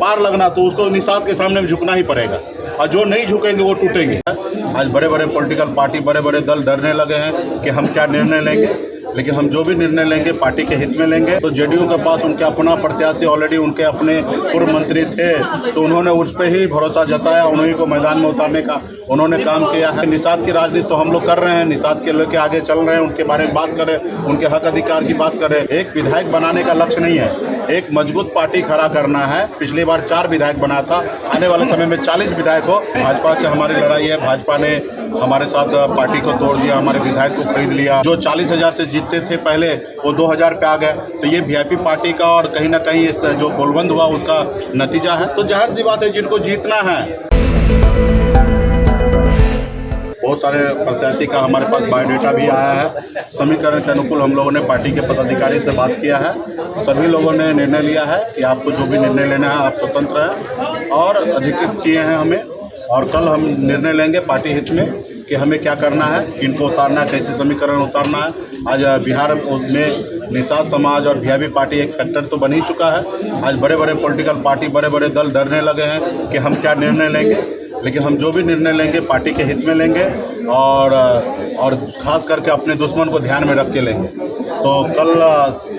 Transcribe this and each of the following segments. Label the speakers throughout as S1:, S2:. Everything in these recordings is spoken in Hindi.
S1: पार लगना तो उसको निषाद के सामने झुकना ही पड़ेगा, और जो नहीं झुकेंगे वो टूटेंगे। आज बड़े बड़े पॉलिटिकल पार्टी, बड़े बड़े दल डरने लगे हैं कि हम क्या निर्णय लेंगे, लेकिन हम जो भी निर्णय लेंगे पार्टी के हित में लेंगे। तो जेडीयू के पास उनके अपना प्रत्याशी ऑलरेडी उनके अपने पूर्व मंत्री थे, तो उन्होंने उस पर ही भरोसा जताया, उन्हीं को मैदान में उतारने का उन्होंने काम किया है। निषाद की राजनीति तो हम लोग कर रहे हैं, निषाद के लेके आगे चल रहे हैं, उनके बारे में बात करें, उनके हक अधिकार की बात करें। एक विधायक बनाने का लक्ष्य नहीं है, एक मजबूत पार्टी खड़ा करना है। पिछली बार 4 विधायक बना था, आने वाले समय में 40 विधायक हो। भाजपा से हमारी लड़ाई है, भाजपा ने हमारे साथ पार्टी को तोड़ दिया, हमारे विधायक को खरीद लिया। जो 40,000 से जीतते थे पहले, वो 2,000 पे आ गए। तो ये वीआईपी पार्टी का और कहीं ना कहीं जो गोलबंद हुआ उसका नतीजा है। तो जाहिर सी बात है, जिनको जीतना है। बहुत सारे प्रत्याशी का हमारे पास बायोडेटा भी आया है। समीकरण के अनुकूल हम लोगों ने पार्टी के पदाधिकारी से बात किया है। सभी लोगों ने निर्णय लिया है कि आपको जो भी निर्णय लेना है आप स्वतंत्र हैं, और अधिकृत किए हैं हमें। और कल हम निर्णय लेंगे पार्टी हित में कि हमें क्या करना है, इनको उतारना है, कैसे समीकरण उतारना है। आज बिहार में निषाद समाज और वीआईपी पार्टी एक फैक्टर तो बन ही चुका है। आज बड़े बड़े पॉलिटिकल पार्टी, बड़े बड़े दल डरने लगे हैं कि हम क्या निर्णय लेंगे, लेकिन हम जो भी निर्णय लेंगे पार्टी के हित में लेंगे, और खास करके अपने दुश्मन को ध्यान में रख के लेंगे। तो कल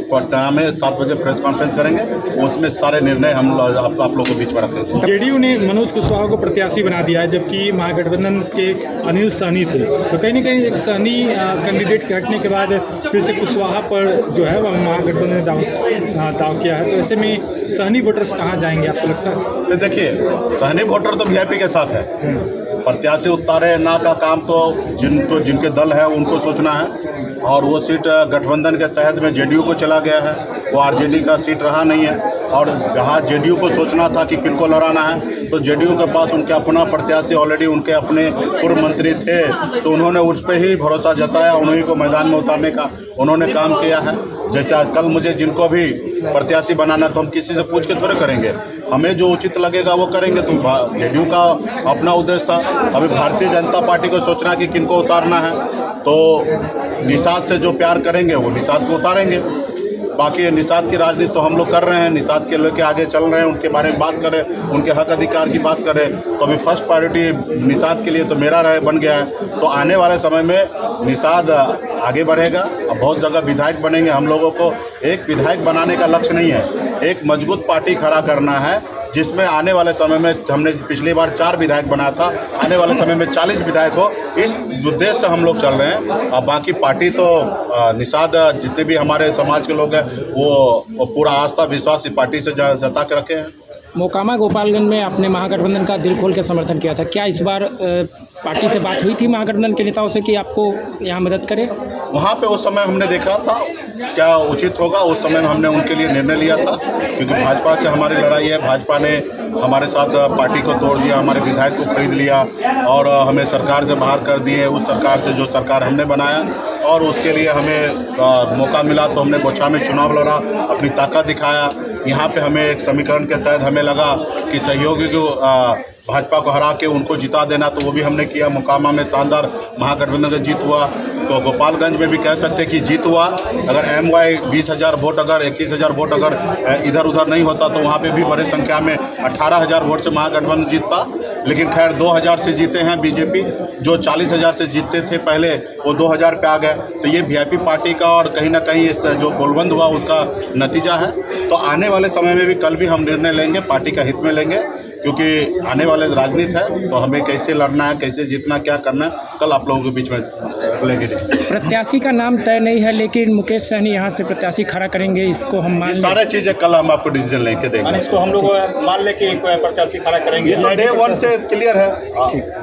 S1: पटना में 7 बजे प्रेस कॉन्फ्रेंस करेंगे, उसमें सारे निर्णय हम आप लोगों के बीच में रखेंगे।
S2: जेडीयू ने मनोज कुशवाहा को प्रत्याशी बना दिया है, जबकि महागठबंधन के अनिल सहनी थे। तो कहीं ना कहीं एक सहनी कैंडिडेट के हटने के बाद फिर से कुशवाहा पर जो है वह महागठबंधन ने दाव किया है। तो ऐसे में सहनी वोटर्स कहाँ जाएंगे, आपको लगता है?
S1: देखिए, सहनी वोटर तो वीआईपी के साथ है। प्रत्याशी उतारे ना का काम तो जिनके दल है उनको सोचना है। और वो सीट गठबंधन के तहत में जेडीयू को चला गया है, वो आरजेडी का सीट रहा नहीं है। और जहाँ जेडीयू को सोचना था कि किनको लड़ाना है, तो जेडीयू के पास उनके अपना प्रत्याशी ऑलरेडी उनके अपने पूर्व मंत्री थे, तो उन्होंने उस पर ही भरोसा जताया, उन्हीं को मैदान में उतारने का उन्होंने काम किया है। जैसे आज कल मुझे जिनको भी प्रत्याशी बनाना, तो हम किसी से पूछ के थोड़े करेंगे, हमें जो उचित लगेगा वो करेंगे। तो जेडीयू का अपना उद्देश्य था, अभी भारतीय जनता पार्टी को सोचना कि किनको उतारना है। तो निषाद से जो प्यार करेंगे वो निषाद को उतारेंगे। बाकी निषाद की राजनीति तो हम लोग कर रहे हैं, निषाद के लेके आगे चल रहे हैं, उनके बारे में बात करें, उनके हक अधिकार की बात करें। तो अभी फर्स्ट प्रायोरिटी निषाद के लिए तो मेरा राय बन गया है। तो आने वाले समय में निषाद आगे बढ़ेगा, अब बहुत जगह विधायक बनेंगे। हम लोगों को एक विधायक बनाने का लक्ष्य नहीं है, एक मजबूत पार्टी खड़ा करना है, जिसमें आने वाले समय में हमने पिछली बार 4 विधायक बना था, आने वाले समय में 40 विधायक हो। इस उद्देश्य से हम लोग चल रहे हैं। और बाकी पार्टी तो निषाद, जितने भी हमारे समाज के लोग हैं, वो पूरा आस्था विश्वास इस पार्टी से जता के रखे हैं।
S2: मोकामा गोपालगंज में आपने महागठबंधन का दिल खोल के समर्थन किया था, क्या इस बार पार्टी से बात हुई थी महागठबंधन के नेताओं से कि आपको यहाँ मदद करें?
S1: वहाँ पे उस समय हमने देखा था क्या उचित होगा, उस समय हमने उनके लिए निर्णय लिया था। क्योंकि भाजपा से हमारी लड़ाई है, भाजपा ने हमारे साथ पार्टी को तोड़ दिया, हमारे विधायक को खरीद लिया, और हमें सरकार से बाहर कर दिए। उस सरकार से जो सरकार हमने बनाया, और उसके लिए हमें मौका मिला तो हमने गोछा में चुनाव लड़ा, अपनी ताकत दिखाया। यहाँ पे हमें एक समीकरण के तहत हमें लगा कि सहयोगी को भाजपा को हरा के उनको जिता देना, तो वो भी हमने किया। मोकामा में शानदार महागठबंधन का जीत हुआ। तो गोपालगंज में भी कह सकते हैं कि जीत हुआ। अगर MY 20,000 वोट, अगर 21,000 वोट अगर इधर उधर नहीं होता, तो वहाँ पे भी बड़े संख्या में 18,000 वोट से महागठबंधन जीतता। लेकिन खैर 2,000 से जीते हैं बीजेपी, जो 40,000 से जीतते थे पहले, वो 2,000 पे आ गए। तो ये वीआईपी पार्टी का और कहीं ना कहीं जो गोलबंद हुआ उसका नतीजा है। तो आने वाले समय में भी कल भी हम निर्णय लेंगे, पार्टी का हित में लेंगे, क्योंकि आने वाले राजनीति है। तो हमें कैसे लड़ना है, कैसे जीतना, क्या करना है, कल आप लोगों के बीच में लेंगे।
S2: प्रत्याशी का नाम तय नहीं है, लेकिन मुकेश सहनी यहाँ से प्रत्याशी खड़ा करेंगे, इसको हम मान
S1: सारे चीज़ें कल हम आपको डिसीजन लेके देंगे।
S3: इसको हम लोग मान लेके एक प्रत्याशी खड़ा करेंगे।
S1: ये तो डे 1 से क्लियर है।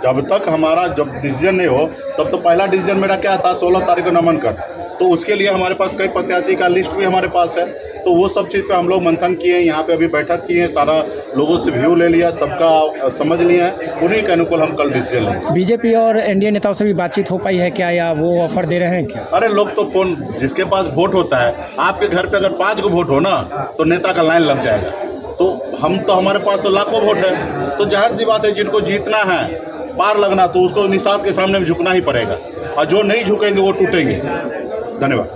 S1: जब तक हमारा जब डिसीजन नहीं हो, तब तो पहला डिसीजन मेरा क्या था, 16 तारीख को नामांकन। तो उसके लिए हमारे पास कई प्रत्याशी का लिस्ट भी हमारे पास है। तो वो सब चीज़ पे हम लोग मंथन किए, यहाँ पे अभी बैठक किए, सारा लोगों से व्यू ले लिया, सबका समझ लिया है। उन्हीं के अनुकूल हम कल डिसीजन लेंगे।
S2: बीजेपी और एनडीए नेताओं से भी बातचीत हो पाई है क्या, या वो ऑफर दे रहे हैं क्या?
S1: अरे लोग तो फोन, जिसके पास वोट होता है, आपके घर पे अगर 5 को वोट हो ना, तो नेता का लाइन लग जाएगा। तो हमारे पास तो लाखों वोट है। तो जाहिर सी बात है, जिनको जीतना है, पार लगना, तो उसको निषाद के सामने झुकना ही पड़ेगा, और जो नहीं झुकेंगे वो टूटेंगे। धन्यवाद।